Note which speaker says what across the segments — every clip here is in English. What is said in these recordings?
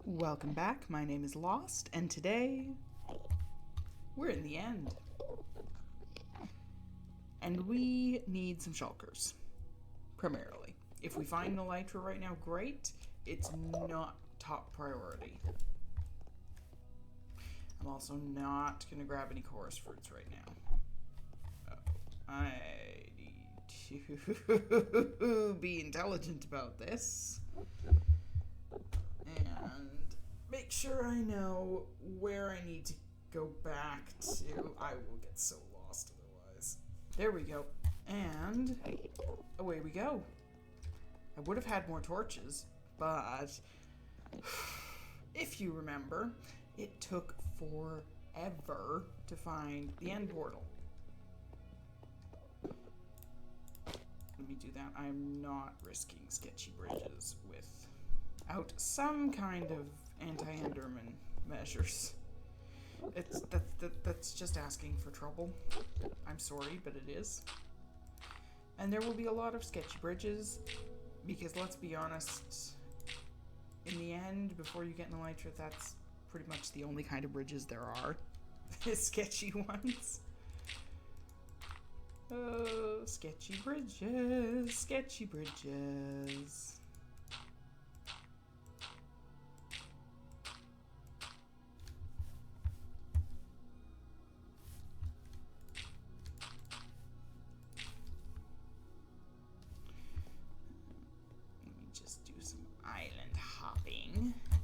Speaker 1: Welcome back. My name is Lost, and today we're in the end. And we need some shulkers, primarily. If we find an elytra right now, great. It's not top priority. I'm also not going to grab any chorus fruits right now. I need to be intelligent about this. And make sure I know where I need to go back to. I will get so lost otherwise. There we go. And away we go. I would have had more torches, but if you remember, it took forever to find the end portal. Let me do that. I'm not risking sketchy bridges without some kind of anti-enderman measures. That's just asking for trouble. I'm sorry, but it is. And there will be a lot of sketchy bridges, because let's be honest, in the end, before you get an elytra, that's pretty much the only kind of bridges there are. Sketchy ones. Oh, sketchy bridges, sketchy bridges.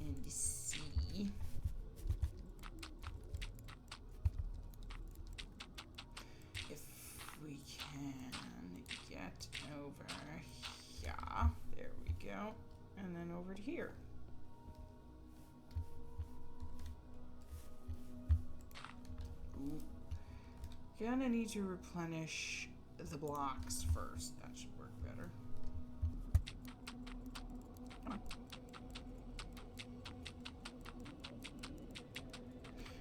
Speaker 1: In the sea. If we can get over here. There we go. And then over to here. Ooh. Gonna need to replenish the blocks first. That should work better. Come on.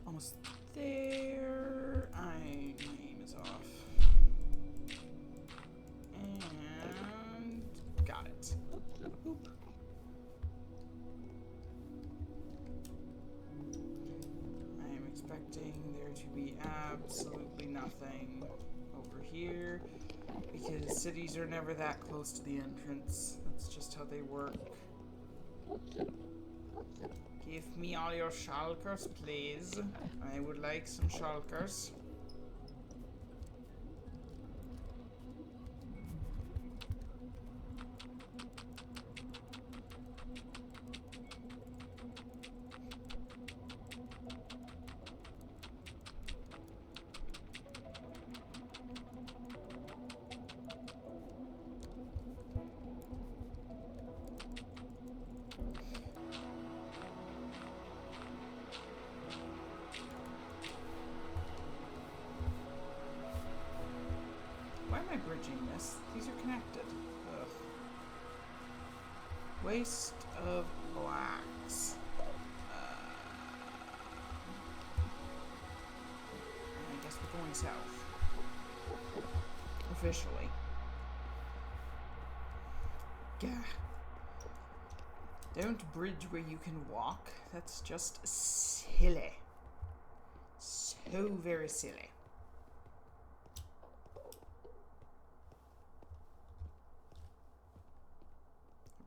Speaker 1: Almost there. My aim is off. And got it. Oop. I am expecting there to be absolutely nothing over here, because cities are never that close to the entrance. That's just how they work. Give me all your shulkers, please. I would like some shulkers. Why am I bridging this? These are connected. Ugh. Waste of blocks. I guess we're going south. Officially. Gah. Don't bridge where you can walk. That's just silly. So very silly.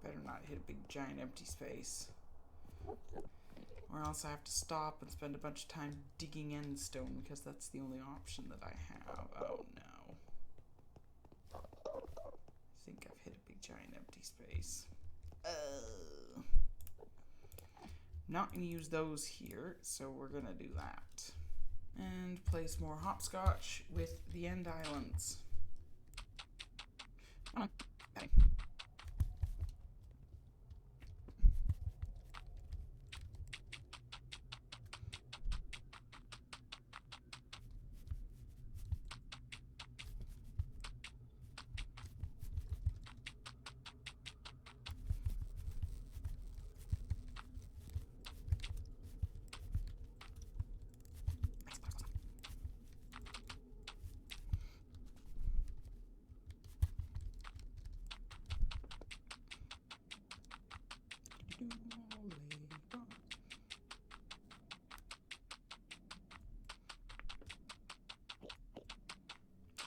Speaker 1: Better not hit a big giant empty space, or else I have to stop and spend a bunch of time digging end stone, because that's the only option that I have. Oh no. I think I've hit a big giant empty space. Not going to use those here, so we're going to do that. And place more hopscotch with the end islands. Come on. Okay.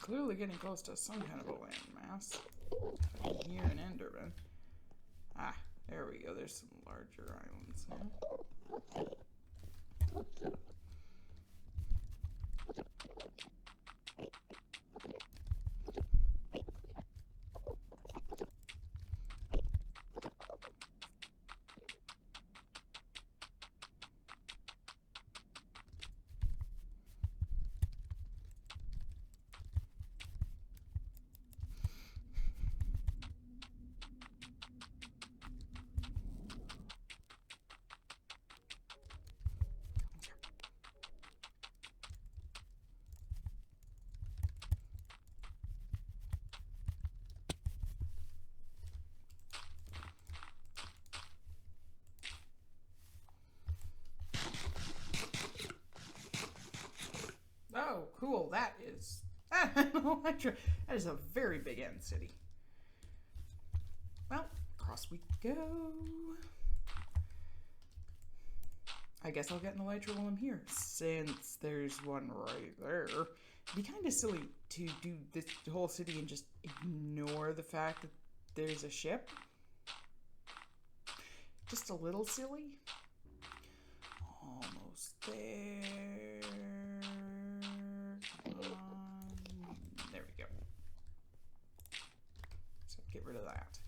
Speaker 1: clearly getting close to some kind of a landmass. Here in Enderman. Ah, there we go. There's some larger islands now. Oh, cool. That is that is a very big end city. Well, across we go. I guess I'll get an elytra while I'm here, since there's one right there. It'd be kind of silly to do this whole city and just ignore the fact that there's a ship. Just a little silly. Almost there. There we go. So get rid of that.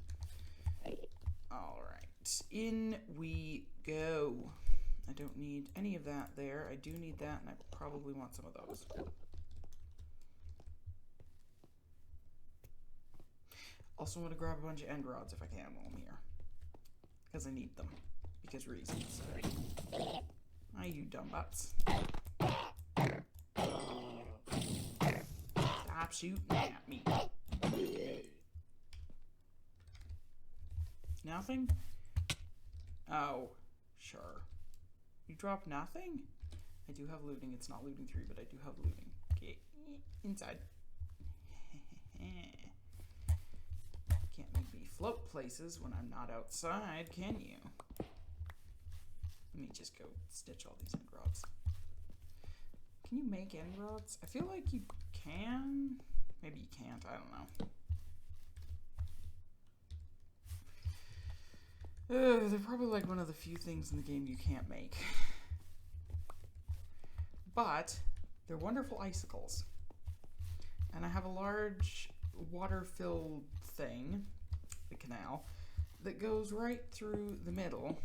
Speaker 1: Alright, in we go. I don't need any of that there. I do need that, and I probably want some of those. Also want to grab a bunch of end rods if I can while I'm here. Because I need them. Because reasons. Ah, you dumb butts. Stop shooting at me. Nothing? Oh, sure. You drop nothing? I do have looting. It's not looting 3, but I do have looting. Okay, inside. Can't make me float places when I'm not outside, can you? Let me just go stitch all these end rods. Can you make end rods? I feel like you can. Maybe you can't. I don't know. They're probably like one of the few things in the game you can't make. But they're wonderful icicles. And I have a large water-filled thing, the canal, that goes right through the middle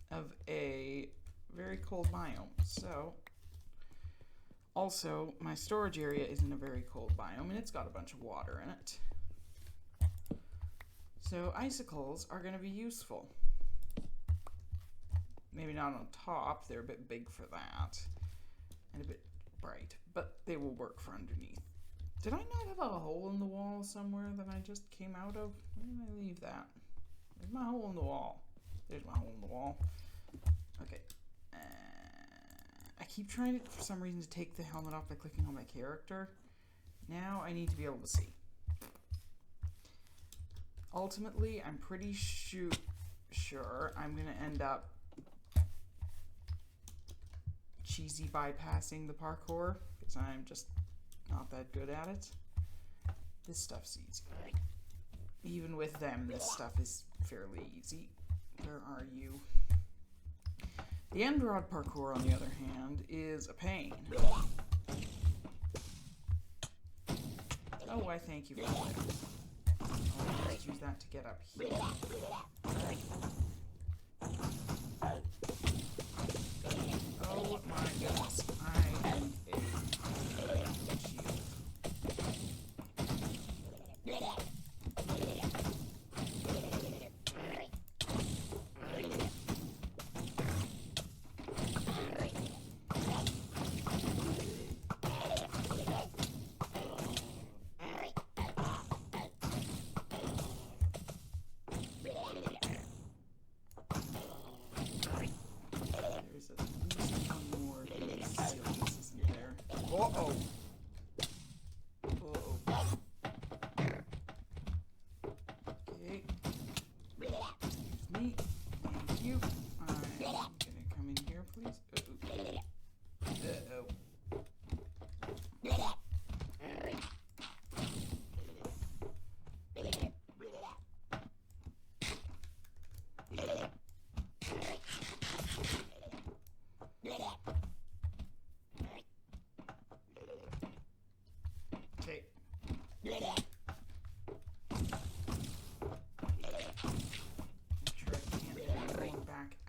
Speaker 1: of a very cold biome. So, also, my storage area is in a very cold biome, and it's got a bunch of water in it. So icicles are going to be useful. Maybe not on top, they're a bit big for that. And a bit bright, but they will work for underneath. Did I not have a hole in the wall somewhere that I just came out of? Where did I leave that? There's my hole in the wall. There's my hole in the wall. Okay. I keep trying to, for some reason, to take the helmet off by clicking on my character. Now I need to be able to see. Ultimately, I'm pretty sure I'm going to end up cheesy bypassing the parkour because I'm just not that good at it. This stuff's easy. Even with them, this stuff is fairly easy. Where are you? The end rod parkour, on the other hand, is a pain. Oh, I thank you for that. I'll just use that to get up here. Oh my goodness, I am a shield. Uh-oh. Uh-oh. Okay. Excuse me. Thank you. I'm gonna come in here, please. Uh-oh. Uh-oh.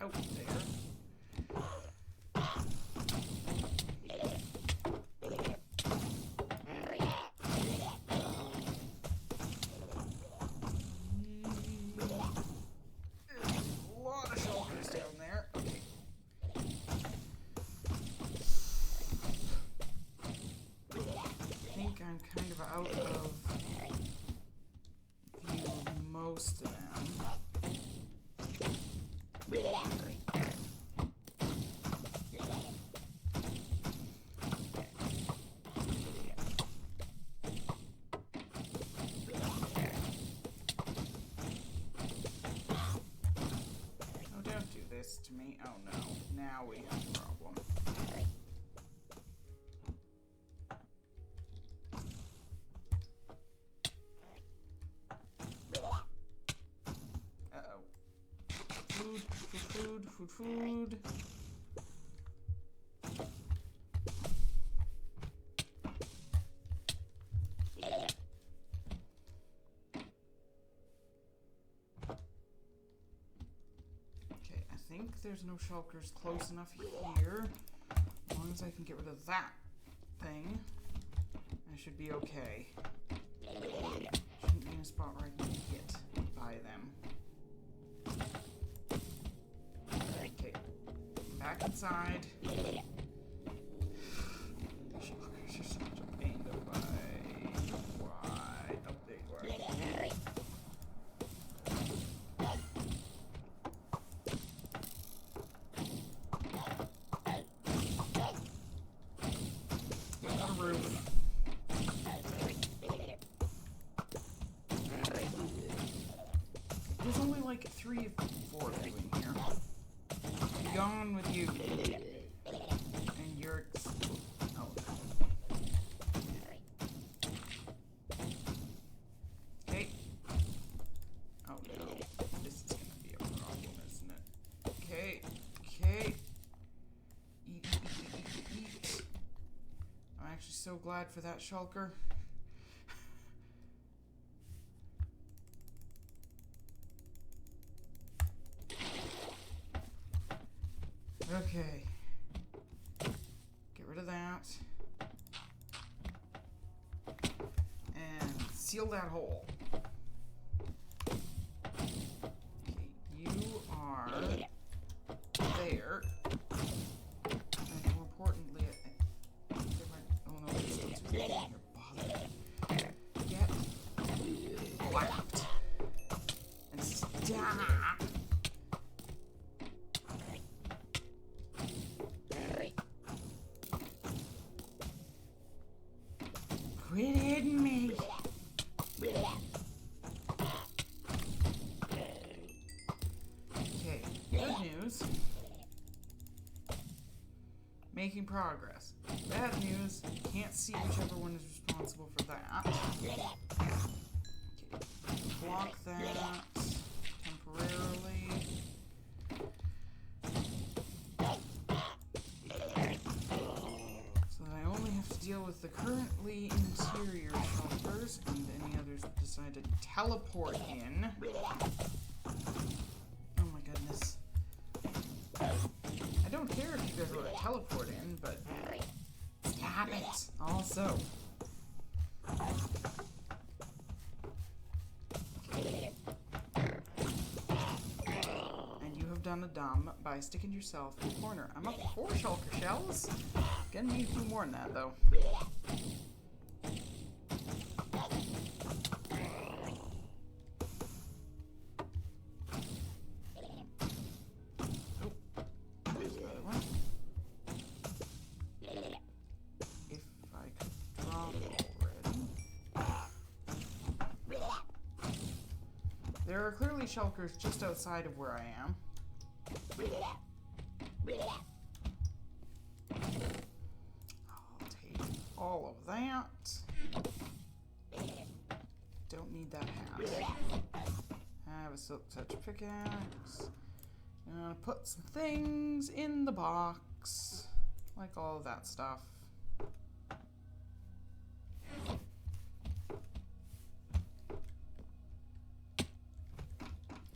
Speaker 1: out there. A lot of shulkers down there. Okay. I think I'm kind of out of view of most of them. Oh, don't do this to me. Oh no, now we have a problem. Uh-oh. Food, food, food, food, food. Okay, I think there's no shulkers close enough here. As long as I can get rid of that thing, I should be okay. Shouldn't be in a spot where I can get by them. Okay, back inside. Shulkers are such a pain to fight. Why? Oh, there you are. On a roof. There's only like 3 or 4 of you in here. Be gone with you. And you're... Oh, no. Okay. Oh, no. This is gonna be a problem, isn't it? Okay. Okay. Eat, eat, eat, eat, eat. I'm actually so glad for that shulker. Okay. Get rid of that. And seal that hole. Okay, you are there. And more importantly, oh no, there's still 2 in here. Bother. Get left. And stop. Quit hitting me. Okay, good news. Making progress. Bad news, can't see whichever one is responsible for that. Okay, block that temporarily. So that I only have to deal with the currently interior shulkers and any others that decide to teleport in. Oh my goodness. I don't care if you guys want to teleport in, but stop it also. Okay. And you have done a dumb by sticking yourself in the corner. I'm up 4 shulker shells. Gonna need 2 more than that though. There are clearly shulkers just outside of where I am. I'll take all of that. Don't need that hat. I have a silk touch pickaxe. Put some things in the box. Like all of that stuff.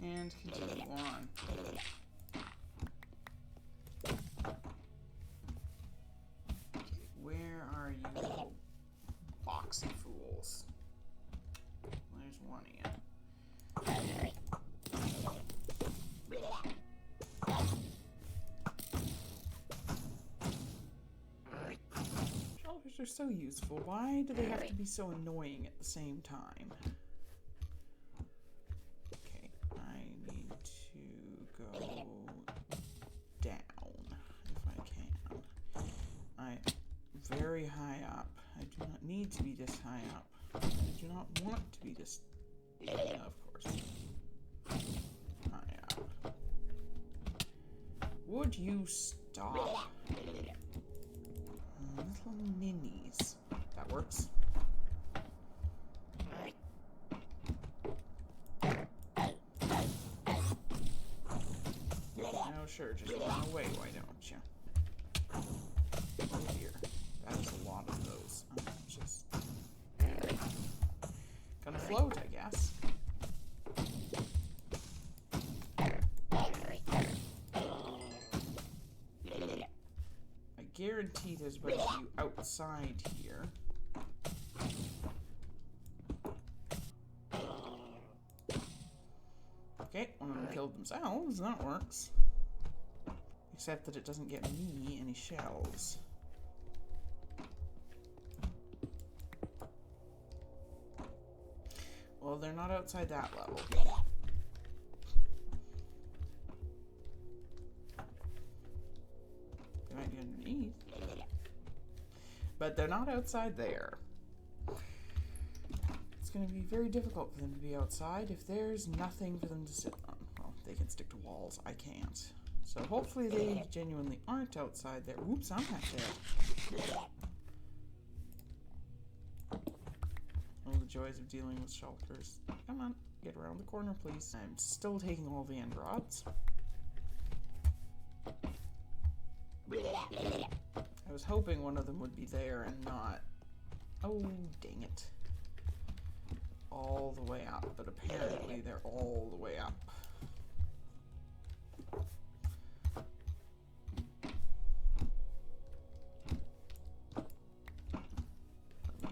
Speaker 1: And continue on. are so useful. Why do they have to be so annoying at the same time? Okay, I need to go down if I can. I'm very high up. I do not need to be this high up. I do not want to be this... Yeah, of course. High up. Would you stop? Little ninnies. That works. Oh, sure, just run away, why don't you? Oh dear, that is a lot of those. I'm just gonna float, I guess. I guarantee there's quite a few outside here. Okay, one of them killed themselves. That works. Except that it doesn't get me any shells. Well, they're not outside that level. They might be underneath. But they're not outside there. It's going to be very difficult for them to be outside if there's nothing for them to sit on. Well, they can stick to walls. I can't. So hopefully they genuinely aren't outside there. Oops, I'm not there. Oh, the joys of dealing with shulkers. Come on, get around the corner, please. I'm still taking all the end rods. I was hoping one of them would be there and not. Oh, dang it. All the way up, but apparently they're all the way up.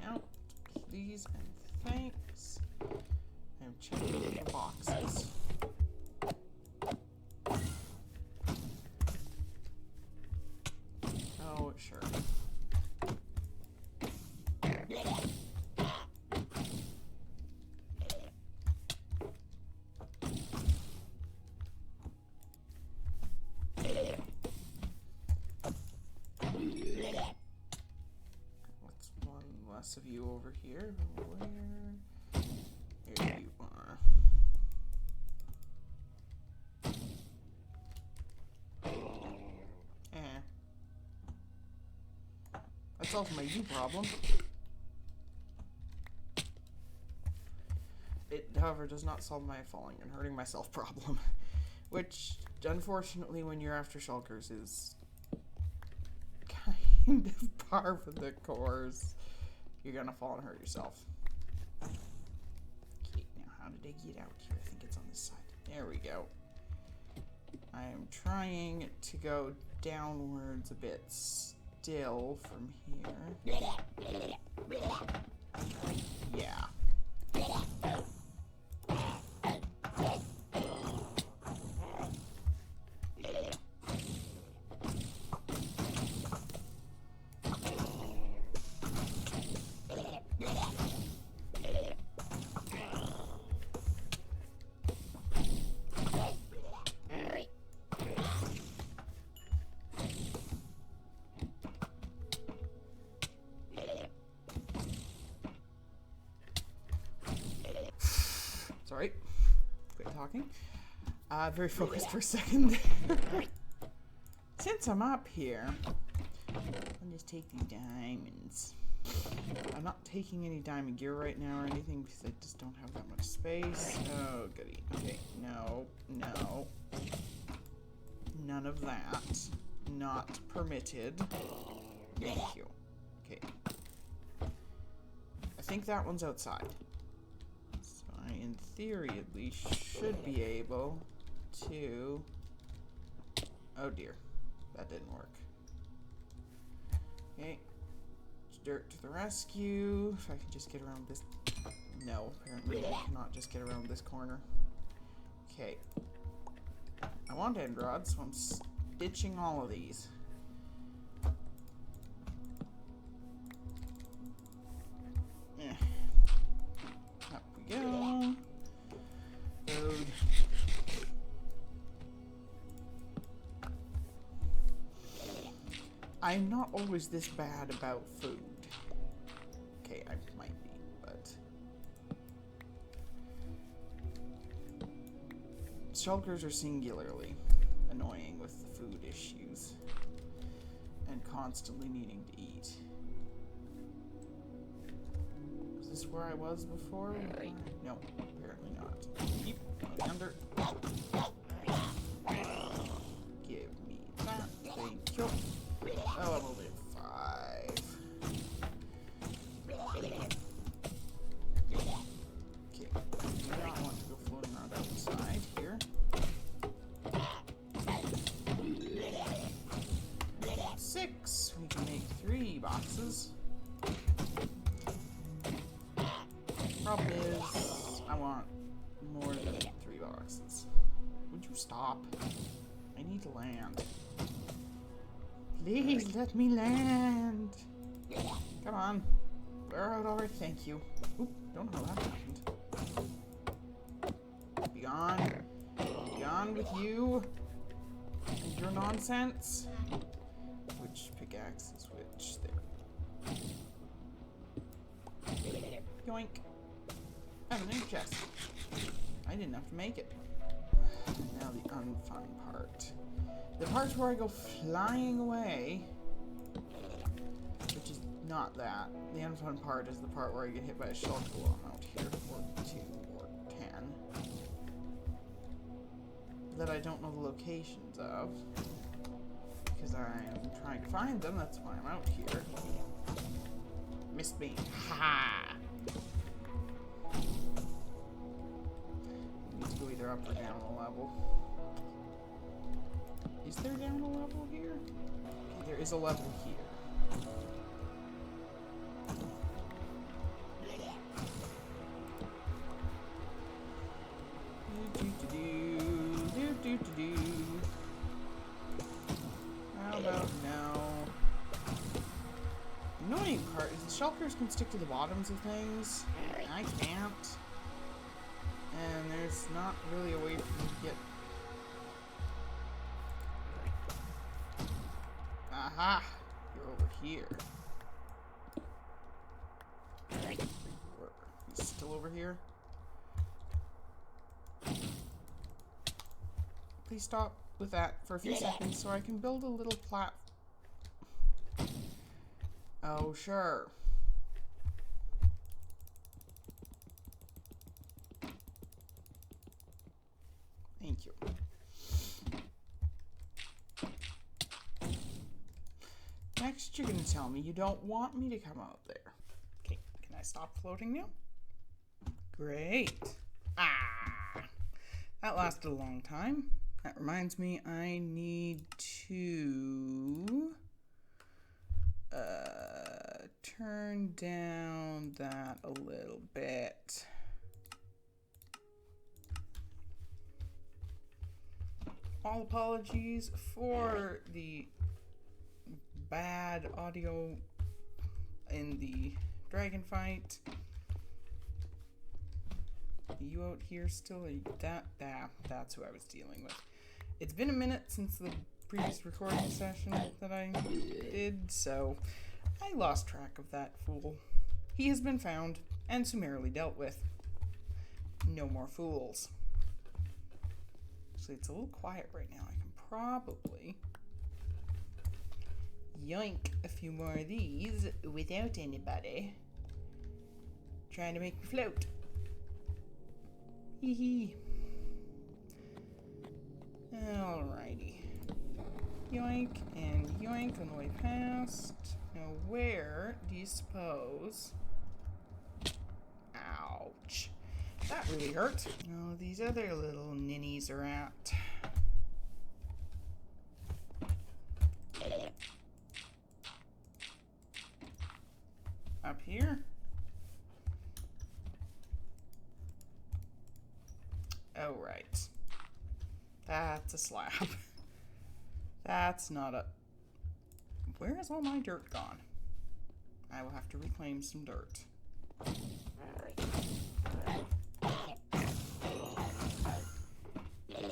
Speaker 1: Out, please, and thanks. I'm checking the boxes. Oh, sure. Of you over here. Where? Here you are. That solves my you problem. It, however, does not solve my falling and hurting myself problem. Which, unfortunately, when you're after shulkers is kind of par for the course. You're gonna fall and hurt yourself. Okay, now how did I get out here? I think it's on this side. There we go. I am trying to go downwards a bit still from here. Yeah. Sorry. Quit talking. Very focused for a second there. Since I'm up here, I'll just take these diamonds. I'm not taking any diamond gear right now or anything because I just don't have that much space. Oh, goody. Okay, no, no. None of that. Not permitted. Thank you. Okay. I think that one's outside. I, in theory, at least, should be able to... Oh dear, that didn't work. Okay, dirt to the rescue. If I can just get around this... No, apparently I cannot just get around this corner. Okay. I want end rods, so I'm stitching all of these. I'm not always this bad about food. Okay, I might be, but... Shulkers are singularly annoying with the food issues and constantly needing to eat. Is this where I was before? No, apparently not. Keep going under. Give me that. Thank you. Oh, I'm only at 5. Okay, I do not want to go floating around outside here. 6. We can make 3 boxes. Problem is, I want more than 3 boxes. Would you stop? I need to land. Please let me land. Come on. We're out already. Thank you. Oop, don't know how that happened. Be gone. Be gone with you. And your nonsense. Which pickaxe is which? There. Yoink. I have an empty chest. I didn't have to make it. Now the unfun part. The part where I go flying away, which is not that. The unfun part is the part where I get hit by a shulker while I'm out here, or 2, or 10. That I don't know the locations of. Because I am trying to find them, that's why I'm out here. Missed me. Ha! Need to go either up or down a level. Is there down a level here? Okay, there is a level here. How about now? The annoying part is the shulkers can stick to the bottoms of things. I can't. And there's not really a way for me to get... Aha! You're over here. He's still over here? Please stop with that for a few seconds so I can build a little platform. Oh, sure. Thank you. Next, you're gonna tell me you don't want me to come out there. Okay, can I stop floating now? Great. Ah! That lasted a long time. That reminds me, I need to turn down that a little bit. All apologies for the bad audio in the dragon fight. You out here still? That's who I was dealing with. It's been a minute since the previous recording session that I did, so I lost track of that fool. He has been found and summarily dealt with. No more fools. Actually, it's a little quiet right now. I can probably yoink a few more of these without anybody trying to make me float. Hee hee. Alrighty. Yoink and yoink on the way past. Now where do you suppose... Ouch. That really hurt. Oh, these other little ninnies are at. Up here? Oh, right. That's a slab. That's not a... Where is all my dirt gone? I will have to reclaim some dirt.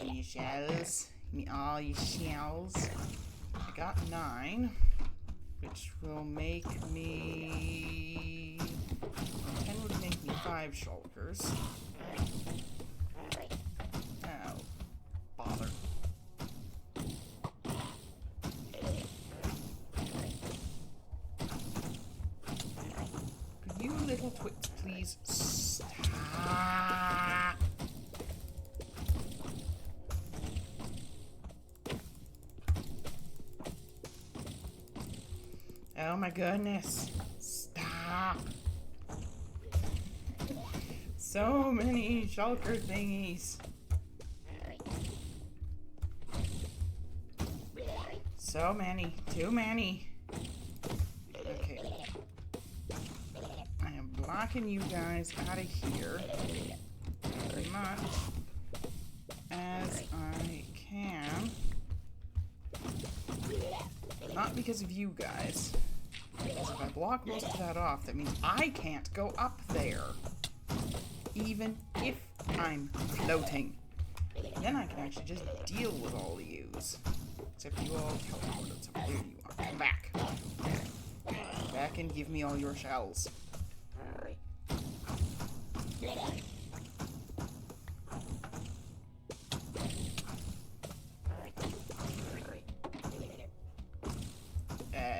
Speaker 1: You shells. Give me all your shells. I got 9. which will make me... 10 would make me 5 shulkers. Oh, bother. Could you little twits please stop? Oh my goodness. Stop. So many shulker thingies. So many. Too many. Okay. I am blocking you guys out of here as much as I can. Not because of you guys. Because if I block most of that off, that means I can't go up there. Even if I'm floating. Then I can actually just deal with all of yous. Except you all teleported, so here you are. Come back. Come back and give me all your shells.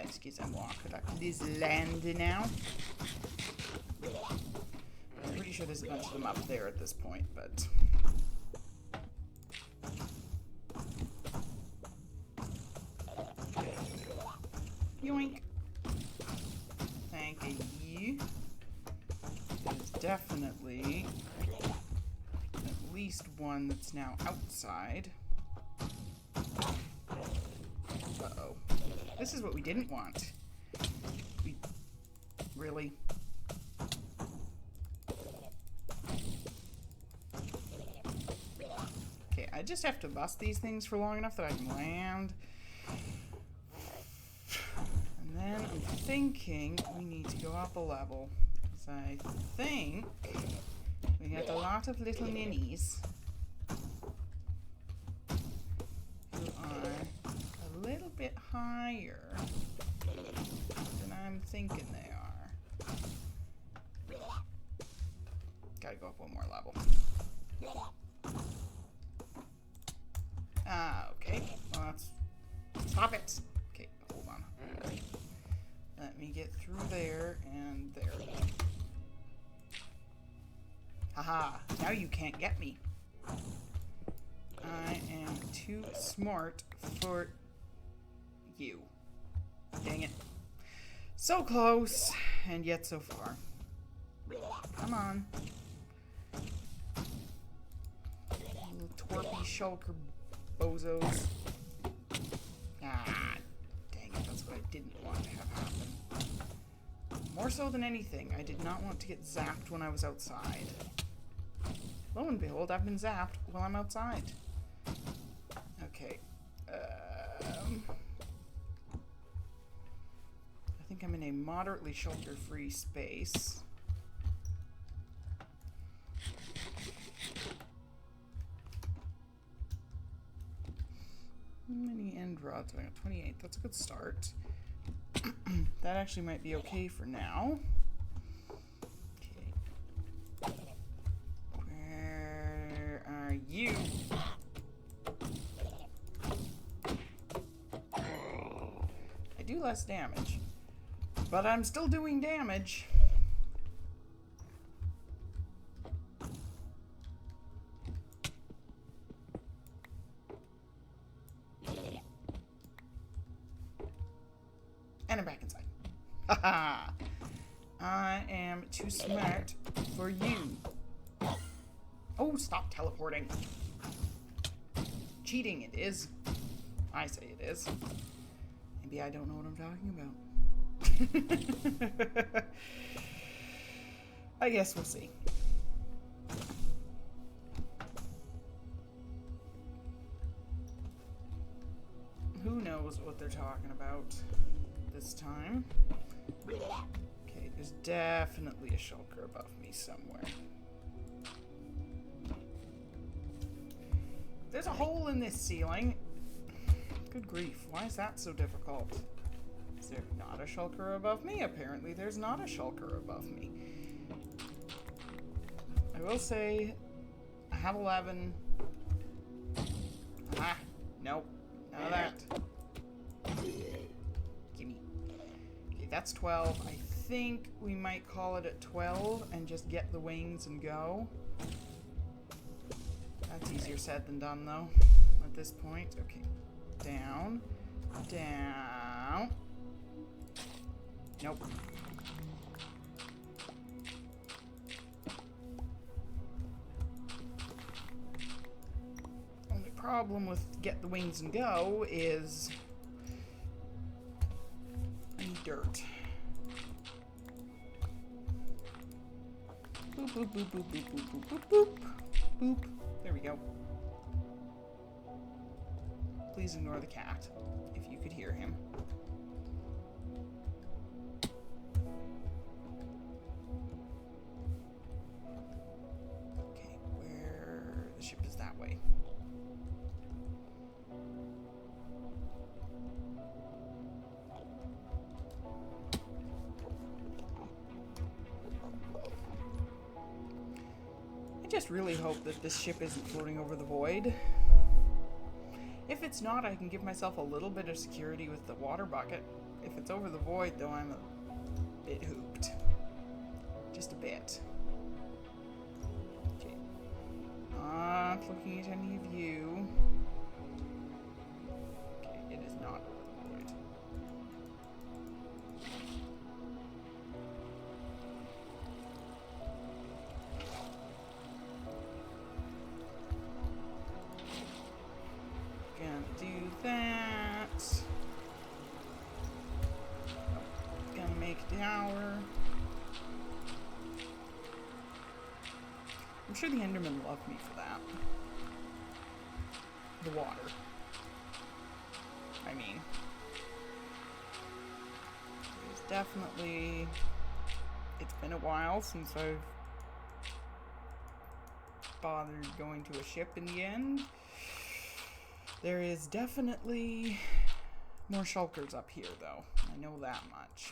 Speaker 1: Excusez-moi, could I please land now? I'm pretty sure there's a bunch of them up there at this point, but... Yoink! Thank you. There's definitely at least one that's now outside. Uh-oh. This is what we didn't want. Really? Okay, I just have to bust these things for long enough that I can land. And then I'm thinking we need to go up a level. Because I think we got a lot of little ninnies who are a little bit higher than I'm thinking they are. Gotta go up one more level. Ah, okay. Well, that's... Stop it! Okay, hold on. Let me get through there and there. Haha, now you can't get me. I am too smart for you. Dang it. So close, and yet so far. Come on. Little twerpy shulker bozos. Ah, dang it, that's what I didn't want to have happen. More so than anything, I did not want to get zapped when I was outside. Lo and behold, I've been zapped while I'm outside. Okay. I think I'm in a moderately shelter-free space. How many end rods? I got 28. That's a good start. That actually might be okay for now. Okay. Where are you? I do less damage, but I'm still doing damage. And I'm back inside. Haha! I am too smart for you. Oh, stop teleporting. Cheating it is. I say it is. Maybe I don't know what I'm talking about. I guess we'll see. Who knows what they're talking about this time? Okay, there's definitely a shulker above me somewhere. There's a hole in this ceiling. Good grief, why is that so difficult? Is there not a shulker above me? Apparently there's not a shulker above me. I will say, I have 11. Ah, nope. None of that. Gimme. Okay, that's 12. I think we might call it at 12 and just get the wings and go. That's easier said than done, though, at this point. Okay. Down. Down. Nope. Only problem with get the wings and go is I need dirt. Boop, boop, boop, boop, boop, boop, boop, boop, boop. Boop. There we go. Please ignore the cat, if you could hear him. Okay, where the ship is that way. I just really hope that this ship isn't floating over the void. If it's not, I can give myself a little bit of security with the water bucket. If it's over the void, though, I'm a bit hooped. Just a bit. Okay. Not looking at any of you. Okay, it is not over the void. Gonna do that. Gonna make the hour. I'm sure the Endermen love me for that. The water. I mean. There's definitely... It's been a while since I've bothered going to a ship in the end. There is definitely more shulkers up here, though. I know that much.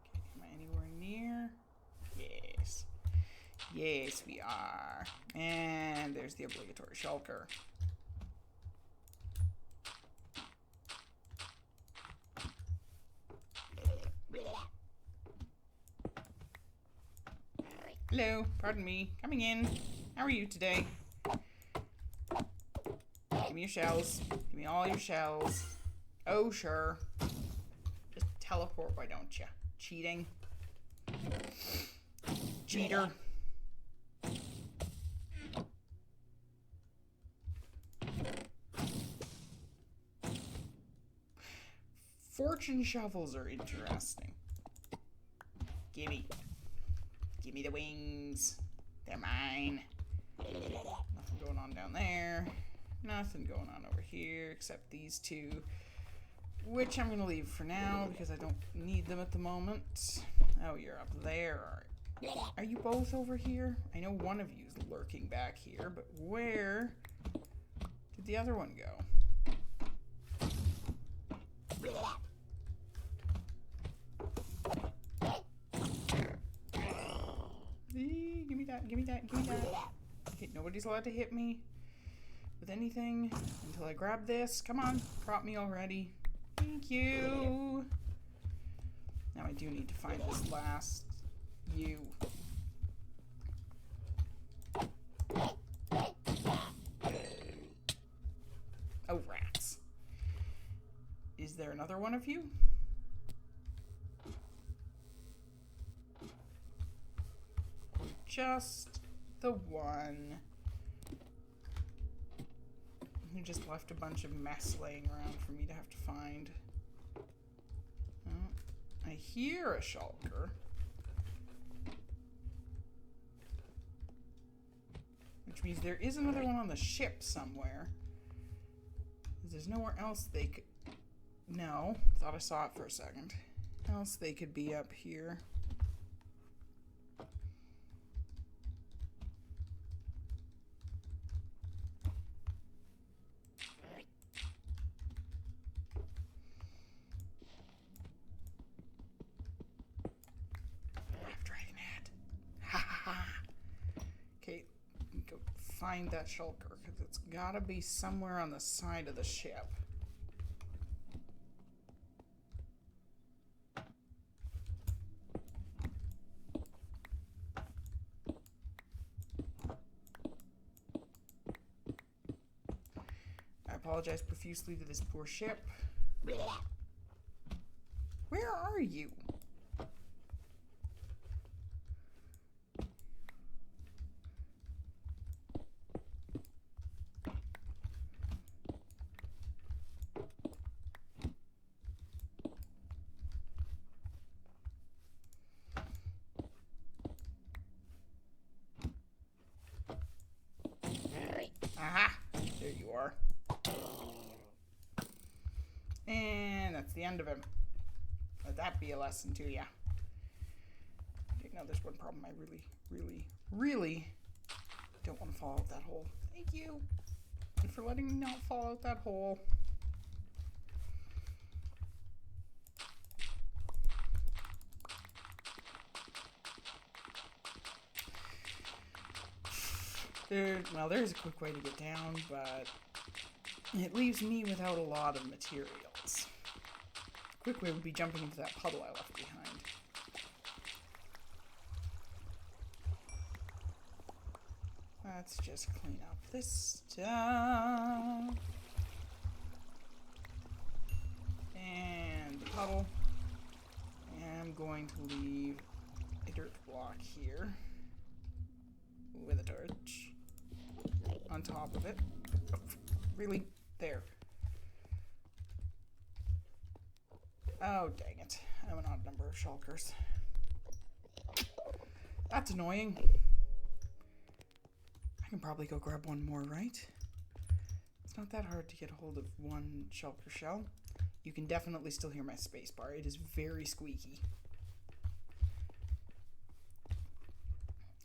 Speaker 1: Okay, am I anywhere near? Yes. Yes, we are. And there's the obligatory shulker. Hello, pardon me. Coming in. How are you today? Give me your shells. Give me all your shells. Oh, sure. Just teleport, why don't you? Cheating. Cheater. Fortune shovels are interesting. Gimme. Gimme the wings. They're mine. Nothing going on down there. Nothing going on over here except these two, which I'm going to leave for now because I don't need them at the moment. Oh, you're up there. Are you both over here? I know one of you is lurking back here, but where did the other one go? Give me that, give me that, give me that. Okay, nobody's allowed to hit me with anything until I grab this. Come on, prop me already. Thank you. Now I do need to find this last you. Oh, rats. Is there another one of you? Just the one. You just left a bunch of mess laying around for me to have to find. Oh, I hear a shulker. Which means there is another one on the ship somewhere. There's nowhere else they could... No, thought I saw it for a second. Else they could be up here. find that shulker, because it's gotta be somewhere on the side of the ship. I apologize profusely to this poor ship. Where are you? Aha! There you are. And that's the end of him. Let that be a lesson to ya. Okay, now there's one problem. I really don't want to fall out that hole. Thank you. And for letting me not fall out that hole. Well, there's a quick way to get down, but it leaves me without a lot of materials. Quick way would be jumping into that puddle I left behind. Let's just clean up this stuff. And the puddle. And I'm going to leave a dirt block here with a torch on top of it. Oh, really? There. Oh, dang it. I have an odd number of shulkers. That's annoying. I can probably go grab one more, right? It's not that hard to get a hold of one shulker shell. You can definitely still hear my spacebar. It is very squeaky.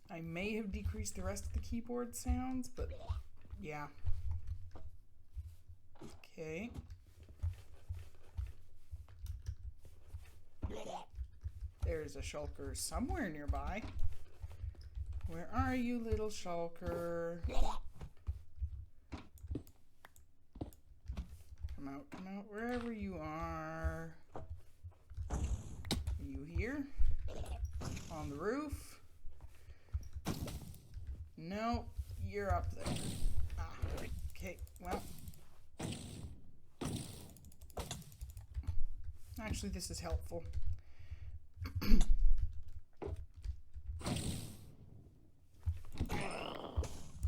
Speaker 1: I may have decreased the rest of the keyboard sounds, but yeah. Okay. There's a shulker somewhere nearby. Where are you, little shulker? Come out, wherever you are. Are you here? On the roof? No, you're up there. Ah, okay, well. Actually, this is helpful.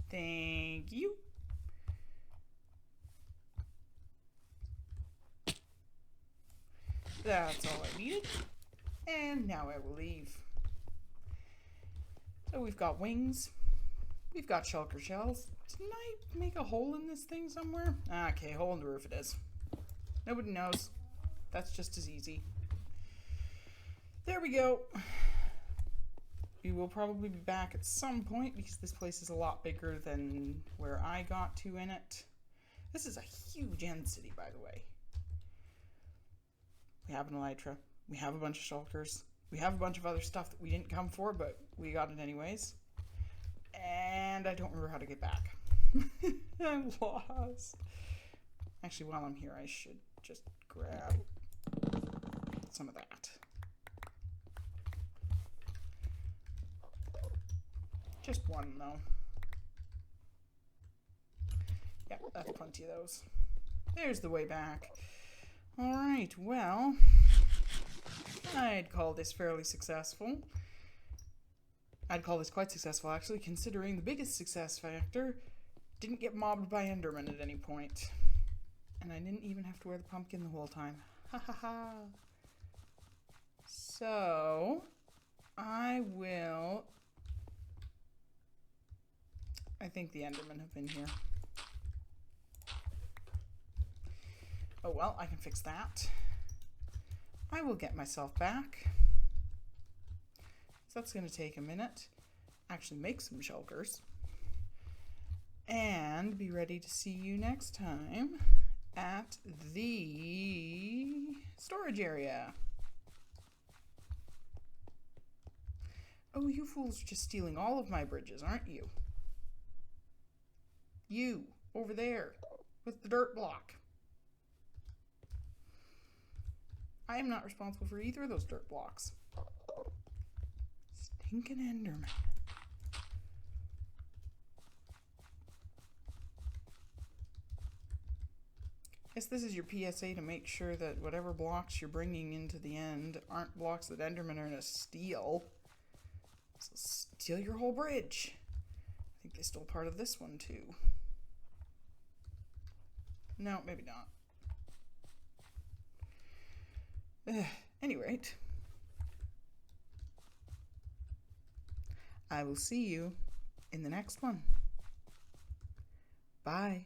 Speaker 1: Thank you. That's all I needed. And now I will leave. So we've got wings. We've got shulker shells. Didn't I make a hole in this thing somewhere? Okay, hole in the roof it is. Nobody knows. That's just as easy. There we go. We will probably be back at some point because this place is a lot bigger than where I got to in it. This is a huge end city, by the way. We have an elytra. We have a bunch of shulkers. We have a bunch of other stuff that we didn't come for, but we got it anyways. And I don't remember how to get back. I'm lost. Actually, while I'm here, I should just grab some of that. Just one, though. Yep, that's plenty of those. There's the way back. Alright, well, I'd call this fairly successful. I'd call this quite successful, actually, considering the biggest success factor didn't get mobbed by Endermen at any point. And I didn't even have to wear the pumpkin the whole time. Ha ha ha. So, I think the Endermen have been here. Oh well, I can fix that. I will get myself back. So that's going to take a minute. Actually make some shulkers. And be ready to see you next time at the storage area. Oh, you fools are just stealing all of my bridges, aren't you? You, over there, with the dirt block. I am not responsible for either of those dirt blocks. Stinking Enderman. Guess this is your PSA to make sure that whatever blocks you're bringing into the end aren't blocks that Endermen are going to steal. So steal your whole bridge. I think they stole part of this one too. No, maybe not. Any rate, I will see you in the next one. Bye.